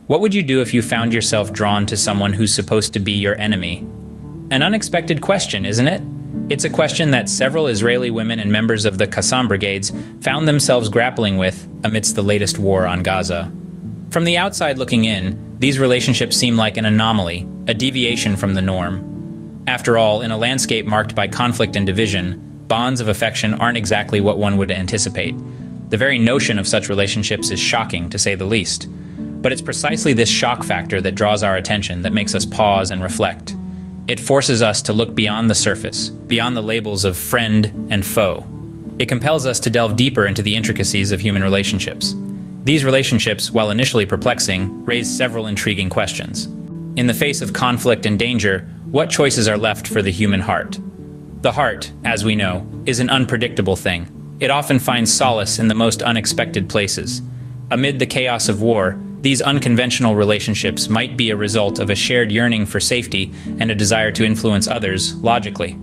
What would you do if you found yourself drawn to someone who's supposed to be your enemy? An unexpected question, isn't it? It's a question that several Israeli women and members of the Qassam brigades found themselves grappling with amidst the latest war on Gaza. From the outside looking in, these relationships seem like an anomaly, a deviation from the norm. After all, in a landscape marked by conflict and division, bonds of affection aren't exactly what one would anticipate. The very notion of such relationships is shocking, to say the least. But it's precisely this shock factor that draws our attention, that makes us pause and reflect. It forces us to look beyond the surface, beyond the labels of friend and foe. It compels us to delve deeper into the intricacies of human relationships. These relationships, while initially perplexing, raise several intriguing questions. In the face of conflict and danger, what choices are left for the human heart? The heart, as we know, is an unpredictable thing. It often finds solace in the most unexpected places. Amid the chaos of war, these unconventional relationships might be a result of a shared yearning for safety and a desire to influence others logically.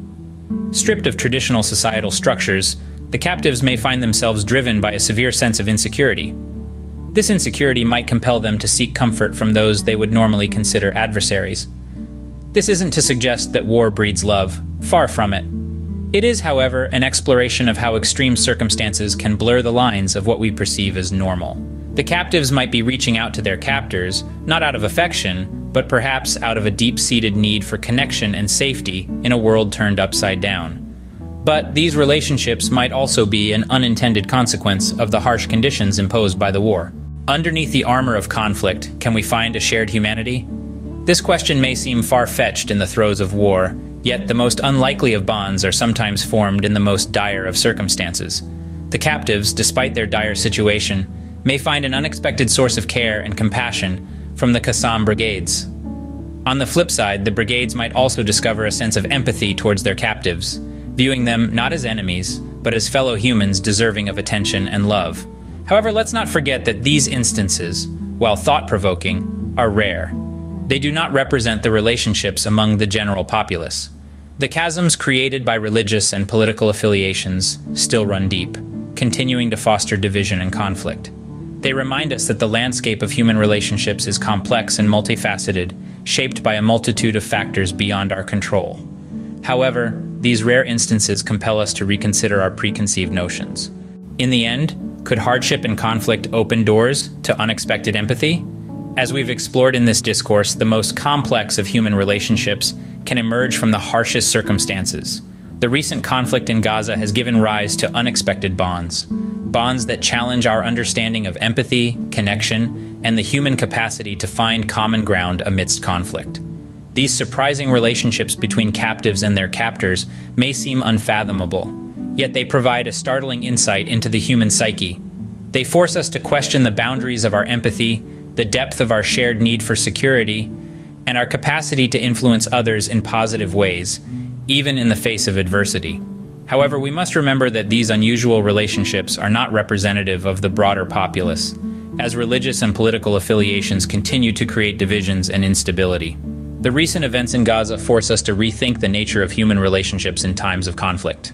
Stripped of traditional societal structures, the captives may find themselves driven by a severe sense of insecurity. This insecurity might compel them to seek comfort from those they would normally consider adversaries. This isn't to suggest that war breeds love, far from it. It is, however, an exploration of how extreme circumstances can blur the lines of what we perceive as normal. The captives might be reaching out to their captors, not out of affection, but perhaps out of a deep-seated need for connection and safety in a world turned upside down. But these relationships might also be an unintended consequence of the harsh conditions imposed by the war. Underneath the armor of conflict, can we find a shared humanity? This question may seem far-fetched in the throes of war, yet the most unlikely of bonds are sometimes formed in the most dire of circumstances. The captives, despite their dire situation, may find an unexpected source of care and compassion from the Qassam brigades. On the flip side, the brigades might also discover a sense of empathy towards their captives, viewing them not as enemies, but as fellow humans deserving of attention and love. However, let's not forget that these instances, while thought-provoking, are rare. They do not represent the relationships among the general populace. The chasms created by religious and political affiliations still run deep, continuing to foster division and conflict. They remind us that the landscape of human relationships is complex and multifaceted, shaped by a multitude of factors beyond our control. However, these rare instances compel us to reconsider our preconceived notions. In the end, could hardship and conflict open doors to unexpected empathy? As we've explored in this discourse, the most complex of human relationships can emerge from the harshest circumstances. The recent conflict in Gaza has given rise to unexpected bonds that challenge our understanding of empathy, connection, and the human capacity to find common ground amidst conflict. These surprising relationships between captives and their captors may seem unfathomable, yet they provide a startling insight into the human psyche. They force us to question the boundaries of our empathy, the depth of our shared need for security, and our capacity to influence others in positive ways, even in the face of adversity. However, we must remember that these unusual relationships are not representative of the broader populace, as religious and political affiliations continue to create divisions and instability. The recent events in Gaza force us to rethink the nature of human relationships in times of conflict.